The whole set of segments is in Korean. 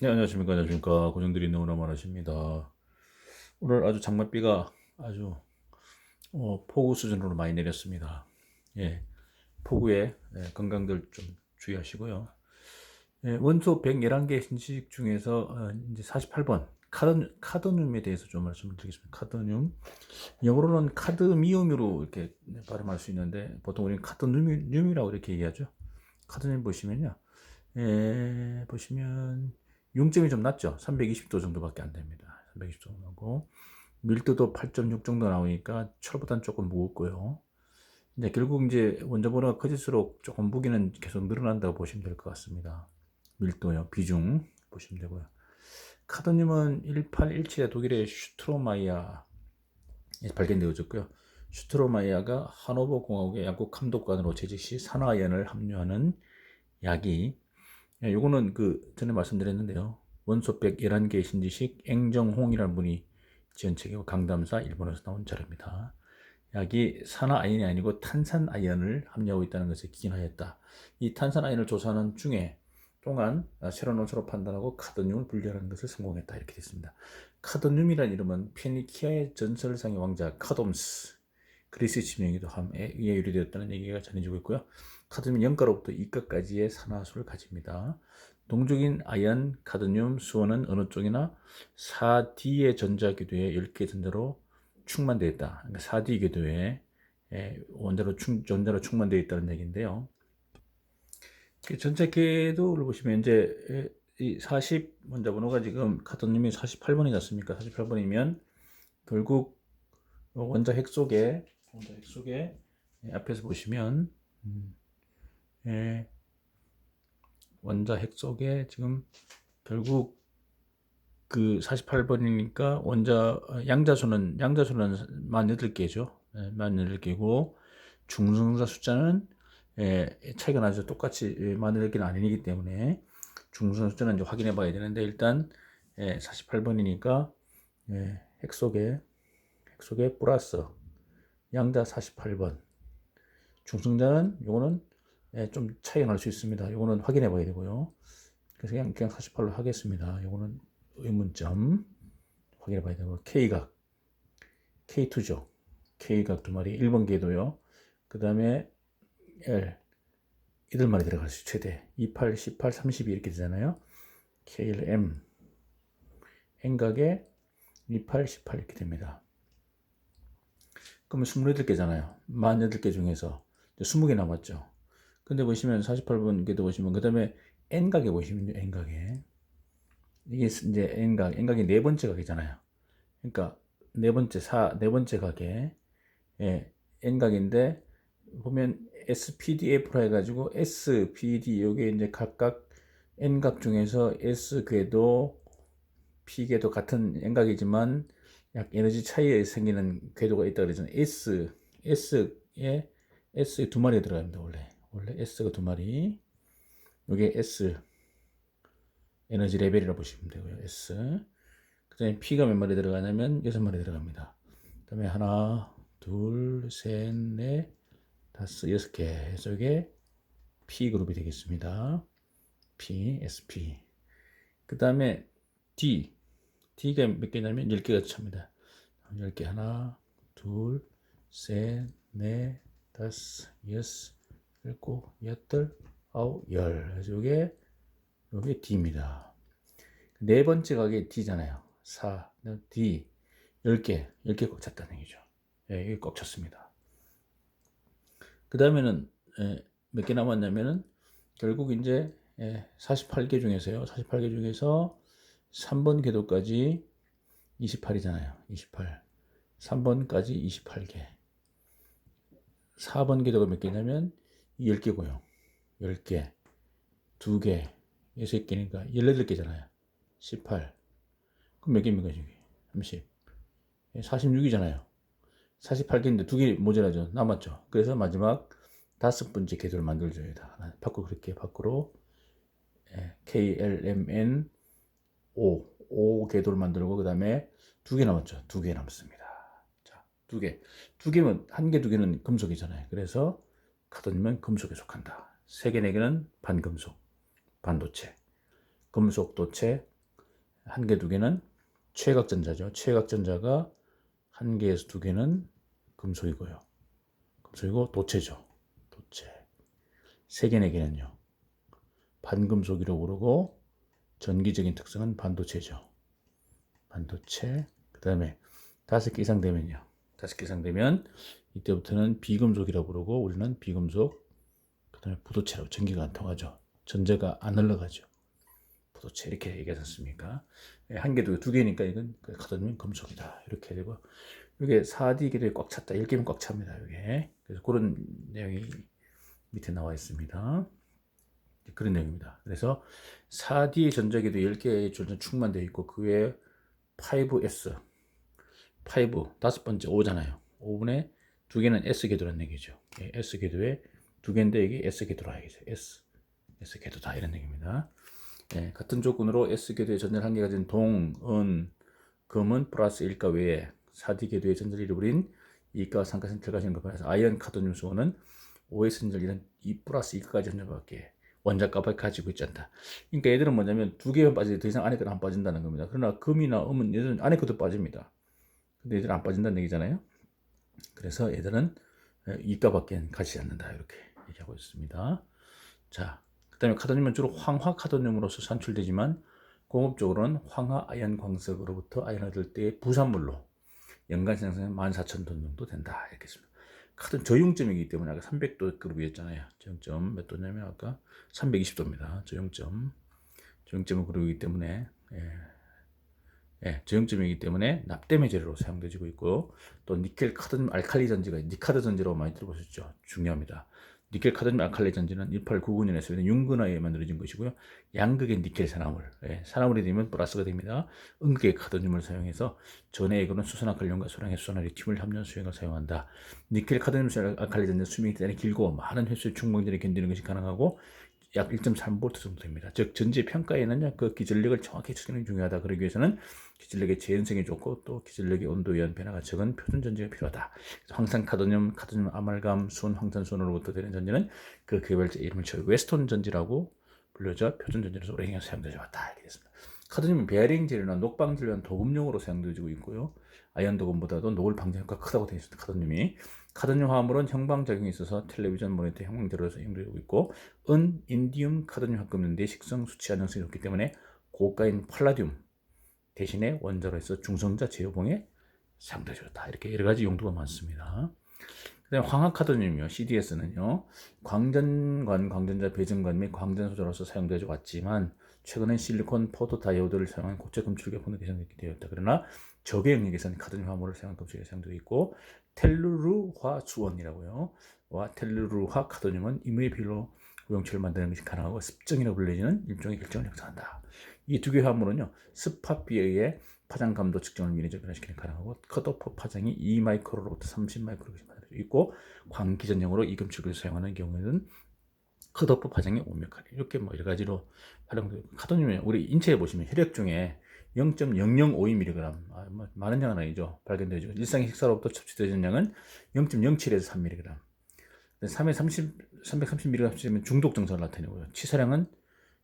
네, 안녕하십니까. 안녕하십니까. 고정들이 너무나 많으십니다. 오늘 아주 장맛비가 아주 폭우 수준으로 많이 내렸습니다. 예, 폭우에 건강들 좀 주의하시고요. 예, 원소 111개 신식 중에서 이제 48번 카드뮴에 대해서 좀 말씀을 드리겠습니다. 카드뮴. 영어로는 카드미움으로 이렇게 발음할 수 있는데 보통 우리는 카드뮴이라고 이렇게 얘기하죠. 카드뮴 보시면요. 보시면 융점이 좀 낮죠. 320도 정도밖에 안 됩니다. 320도 나오고 밀도도 8.6 정도 나오니까 철보다는 조금 무겁고요. 이제 결국 이제 원자번호가 커질수록 조금 무게는 계속 늘어난다고 보시면 될 것 같습니다. 밀도요, 비중 보시면 되고요. 카드뮴은 1817에 독일의 슈트로마이야 발견되어졌고요. 슈트로마이야가 하노버 공화국의 약국 감독관으로 재직 시 산화연을 함유하는 약이 요거는 전에 말씀드렸는데요. 원소백 11개 신지식 앵정홍이라는 분이 지은 책이고 강담사 일본에서 나온 자료입니다. 약이 산화아연이 아니고 탄산아연을 함유하고 있다는 것을 기인하였다. 이 탄산아연을 조사하는 중에 동안 새로운 원소로 판단하고 카드뮴을 분류하는 것을 성공했다. 이렇게 됐습니다. 카드뮴이라는 이름은 페니키아의 전설상의 왕자 카돔스 그리스 지명이기도 함에 의해 유래되었다는 얘기가 전해지고 있고요. 카드뮴 0가로부터 2가까지의 산화수를 가집니다. 동족인 아연, 카드뮴, 수원은 어느 쪽이나 4D의 전자궤도에 10개 전자로 충만되어 있다. 그러니까 4D 궤도에 전자로 충만되어 있다는 얘기인데요. 전체 궤도를 보시면 이제 이 40 원자 번호가 지금 카드뮴이 48번이 났습니까? 48번이면 결국 원자 핵 속에 앞에서 보시면 원자 핵 속에 지금 결국 48번이니까 양자수는 48개죠. 48개고 중성자 숫자는 차이가 나죠. 똑같이 48개는 아니기 때문에 중성자 숫자는 이제 확인해 봐야 되는데 일단 48번이니까 핵 속에 플러스 양자 48번 중성자는 요거는 좀 차이가 날 수 있습니다. 요거는 확인해 봐야 되고요. 그래서 그냥 48로 하겠습니다. 요거는 의문점 확인해 봐야 되고 K각 K2죠. K각 두 마리 1번 궤도요. 그 다음에 L 이들 말이 들어갈 수 최대 28, 18, 32 이렇게 되잖아요. KL M N각에 28, 18 이렇게 됩니다. 그러면 28개잖아요. 48개 중에서 20개 남았죠. 근데 보시면 48번 궤도 보시면 그 다음에 N각에 보시면요. N각에 이게 이제 N각이 네 번째 각이잖아요. 그러니까 네 번째 각에 N각인데 보면 SPDF로 해가지고 SPD 요게 이제 각각 N각 중에서 S 궤도, P 궤도 같은 N각이지만 약 에너지 차이에 생기는 궤도가 있다 그러잖아요. S에 두 마리 들어갑니다. 원래 S가 두 마리. 요게 S 에너지 레벨이라고 보시면 되고요. S. 그 다음에 P가 몇 마리 들어가냐면 6마리 들어갑니다. 그 다음에 하나, 둘, 셋, 넷, 다섯, 6개 해서 이게 P 그룹이 되겠습니다. P, SP. 그 다음에 D가 몇 개냐면 10개가 찹니다. 10개 하나, 둘, 셋, 넷, 다섯, 여섯, 일곱, 여덟, 아홉, 열. 그래서 요게 D입니다. 네 번째 가게 D잖아요. 4, D, 10개 꽉 찼다는 얘기죠. 이게 꽉 찼습니다. 그 다음에는 몇 개 남았냐면은 결국 이제 48개 중에서요. 48개 중에서 3번 궤도까지 28이잖아요. 28. 3번까지 28개. 4번 궤도가 몇 개냐면 10개고요. 10개, 2개, 6개니까 18개잖아요. 18. 그럼 몇 개입니까, 지금? 30. 46이잖아요. 48개인데 2개 모자라죠. 남았죠. 그래서 마지막 다섯 번째 궤도를 만들어줘야 돼. 밖으로 KLMN 5 궤도를 만들고 그 다음에 2개 남았죠. 2개 남습니다. 자, 2개. 2개면 한 개, 2개는 금속이잖아요. 그래서 카드뮴은 금속에 속한다. 3개, 4개는 반금속, 반도체, 금속 도체, 한 개, 두 개는 최각전자죠. 최각전자가 한 개에서 두 개는 금속이고요. 금속이고 도체죠. 도체. 세 개, 네 개는요. 반금속이라고 부르고 전기적인 특성은 반도체죠. 반도체. 그 다음에 5개 이상 되면요. 5개 이상 되면 이때부터는 비금속이라고 부르고 우리는 비금속. 그 다음에 부도체라고 전기가 안 통하죠. 전자가 안 흘러가죠. 부도체 이렇게 얘기하지 않습니까? 한 개, 두 개니까 이건 카드뮴 금속이다. 이렇게 되고 이게 4D 기도에 꽉 찼다. 10개면 꽉 찹니다. 이게. 그래서 그런 내용이 밑에 나와 있습니다. 그런 내용입니다. 그래서 4D 전자기도 10개의 전자 충만되어 있고 그 외에 5S, 5, 다섯 번째 5잖아요. 5분의 두 개는 S 궤도라는 얘기죠. S 궤도에 두 개인데 이게 S 궤도라 얘기죠. S 궤도다 이런 얘기입니다. 같은 조건으로 S 궤도의 전자를 한 개가 가진 동, 은, 금은 플러스 1가 외에 4D 궤도의 전자를 잃어버린 2가, 3가, 7가 되는 것에서 아이언, 카드뮴, 수소는 5S 전자를 2 플러스 2가지 전자밖에 원자값을 가지고 있지 않다. 그러니까 얘들은 뭐냐면 두 개만 빠지지 더 이상 안에 거는 안 빠진다는 겁니다. 그러나 금이나 음은 얘들은 안에 것도 빠집니다. 근데 얘들은 안 빠진다는 얘기잖아요. 그래서 얘들은 2가밖에 가지지 않는다. 이렇게 얘기하고 있습니다. 자, 그 다음에 카드뮴은 주로 황화 카드뮴으로서 산출되지만 공업적으로는 황화 아연 광석으로부터 아연을 얻을 때의 부산물로 연간 생산량 14,000톤 정도 된다. 이렇게 했습니다. 카드뮴 저융점이기 때문에 아까 300도 그룹이었잖아요. 저융점 몇 도냐면 아까 320도입니다. 저융점은 그룹이기 때문에 저융점이기 때문에 납땜의 재료로 사용되고 있고 또 니켈 카드뮴 알칼리 전지가 니카드 전지라고 많이 들어보셨죠? 중요합니다. 니켈 카드뮴 알칼리 전지는 1899년에 스웨덴 융근하에 만들어진 것이고요. 양극의 니켈 산화물, 산화물이 되면 플러스가 됩니다. 음극의 카드뮴을 사용해서 전해액으로는 수산화칼륨과 소량의 수산화리튬을 함유한 수액을 사용한다. 니켈 카드뮴 알칼리 전지는 수명이 대단히 길고 많은 횟수의 충분히 견디는 것이 가능하고 약 1.3V 정도 됩니다. 즉 전지 평가에는요 그 기전력을 정확히 측정하는 게 중요하다. 그러기 위해서는 기전력의 재현성이 좋고 또 기전력의 온도에 의한 변화가 적은 표준 전지가 필요하다. 황산 카드뮴, 아말감, 순, 황산순으로부터 되는 전지는 그 개발자 이름을 쳐 웨스톤 전지라고 불려져 표준 전지로서 오래 사용되어 왔다. 이렇게 됐습니다. 카드뮴은 베어링 재료나 녹방 재료한 도금용으로 사용되고 있고요. 아연 도금보다도 노을 방전 효과가 크다고 되어 있습니다. 카드뮴이. 카드뮴 화합물은 형방작용이 있어서 텔레비전 모니터 형광재료로서 사용되고 있고 인디움, 카드뮴 합금은 내식성 수치 안정성이 좋기 때문에 고가인 팔라듐 대신에 원자로 해서 중성자 제어봉에 사용되어졌다. 이렇게 여러 가지 용도가 많습니다. 그다음에 황화 카드뮴이요. CDS는요. 광전관, 광전자 배전관 및 광전 소재로서 사용되어 왔지만 최근엔 실리콘 포토다이오드를 사용한 고체 검출계 분해 개선되었다. 그러나 적외 영역에서는 카드뮴 화물을 사용한 검출계 사용되고 있고 텔루르화 수원이라고요. 와 텔루르화 카드뮴은 임의 비로 우영철을 만드는 것이 가능하고 습정이라고 불리는 일종의 결정을 형성한다. 이 두 개의 화물은요. 습합비에 의해 파장 감도 측정을 미리적 변화시키는 가능하고 컷오프 파장이 2마이크로로부터 30마이크로까지 만들어져 있고 광기전용으로 이금축을 사용하는 경우에는 컷오프 파장이 5마이크로 이렇게 뭐 여러 가지로 활용되고 카드뮴이 우리 인체에 보시면 혈액 중에 0.0052mg 많은 양은 아니죠. 발견되죠. 일상의 식사로부터 섭취되는 양은 0.07에서 3mg. 330mg 면 중독 증상을 나타내고요. 치사량은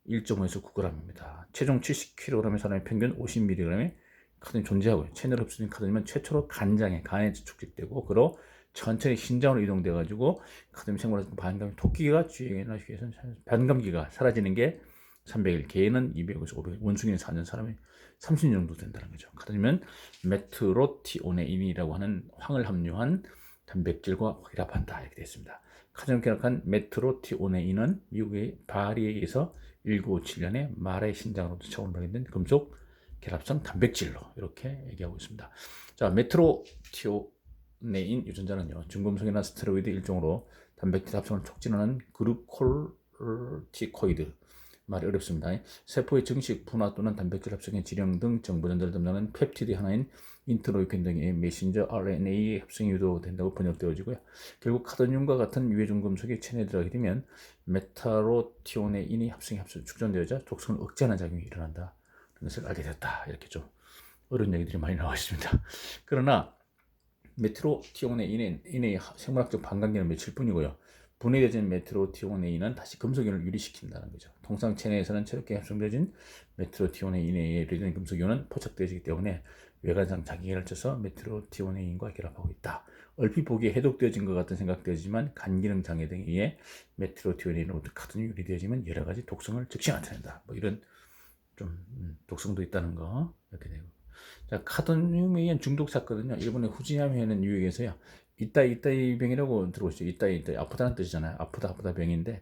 1.5에서 9g입니다. 체중 70kg의 사람의 평균 50mg의 카드뮴이 존재하고요. 체내로 흡수된 카드뮴은 최초로 간에 축적되고 그로 천천히 신장으로 이동돼 가지고 카드뮴 생물학적 반감 토끼가 주의하기 위해서는 반감기가 사라지는 게 300일, 개는 200에서 500일, 원숭이는 4년, 사람이 30년 정도 된다는 거죠. 카드뮴은 메트로티오네인이라고 하는 황을 함유한 단백질과 결합한다 이렇게 되어 있습니다. 카드뮴 결합한 메트로티오네인은 미국의 바리에서 1957년에 말의 신장으로부터 처음 발견된 금속 결합성 단백질로 이렇게 얘기하고 있습니다. 자, 메트로티오네인 유전자는요, 중금속이나 스테로이드 일종으로 단백질 합성을 촉진하는 그루콜티코이드 말이 어렵습니다. 세포의 정식 분화 또는 단백질 합성의 지령 등 정보전자를 담당하는 펩티드 하나인 인터로이킨 등의 메신저 RNA 합성이 유도된다고 번역되어지고요. 결국 카드뮴과 같은 유해종 금속이 체내에 들어가게 되면 메타로티오네인이 합성이 축전되어져 독성을 억제하는 작용이 일어난다. 그런 것을 알게 됐다. 이렇게 좀 어려운 얘기들이 많이 나와 있습니다. 그러나 메트로티오네인의 생물학적 반감기는 며칠 뿐이고요. 분해되어진 메트로티오네인은 다시 금속이온을 유리시킨다는 거죠. 통상 체내에서는 체롭게 합성되어진 메트로티오네인에 의해 유리된 금속이온은 포착되어지기 때문에 외관상 자기결을 쳐서 메트로티오네인과 결합하고 있다. 얼핏 보기에 해독되어진 것 같은 생각되지만 간기능 장애 등에 의해 메트로티오네인으로부터 카드뮴이 유리되어지면 여러 가지 독성을 즉시 나타낸다. 뭐 이런 좀 독성도 있다는 거 이렇게 되고. 자, 카드뮴에 의한 중독 사건은요. 일본의 후지야메는 유역에서요. 이따이 병이라고 들어보시죠. 이따이 아프다는 뜻이잖아요. 아프다 병인데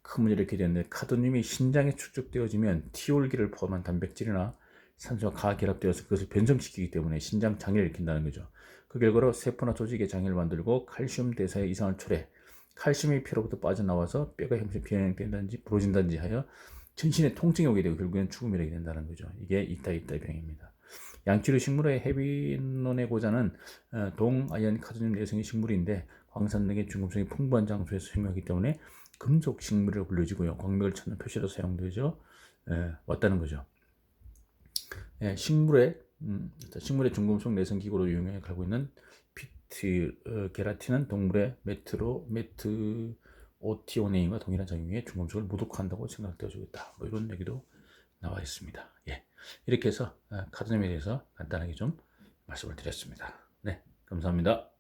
큰 문제를 일으키게 되는데 카드뮴이 신장에 축적되어지면 티올기를 포함한 단백질이나 산소와 가 결합되어서 그것을 변성시키기 때문에 신장 장애를 일으킨다는 거죠. 그 결과로 세포나 조직의 장애를 만들고 칼슘 대사에 이상을 초래, 칼슘이 피로부터 빠져나와서 뼈가 형성 변형된다든지 부러진다든지 하여 전신에 통증이 오게 되고 결국엔 죽음이 이르게 된다는 거죠. 이게 이따이 병입니다. 양치류 식물의 헤비논의 고자는 동아연 카드뮴 내성의 식물인데 광산 등의 중금속이 풍부한 장소에서 생명하기 때문에 금속 식물이라고 불려지고요. 광맥을 찾는 표시로 사용되죠. 왔다는 거죠. 식물의 중금속 내성 기구로 유용하게 가고 있는 피트 게라틴은 동물의 메트오티오네인과 동일한 작용에 중금속을 무독화한다고 생각되어지고 있다. 뭐 이런 얘기도 나와 있습니다. 이렇게 해서 카드뮴에 대해서 간단하게 좀 말씀을 드렸습니다. 네, 감사합니다.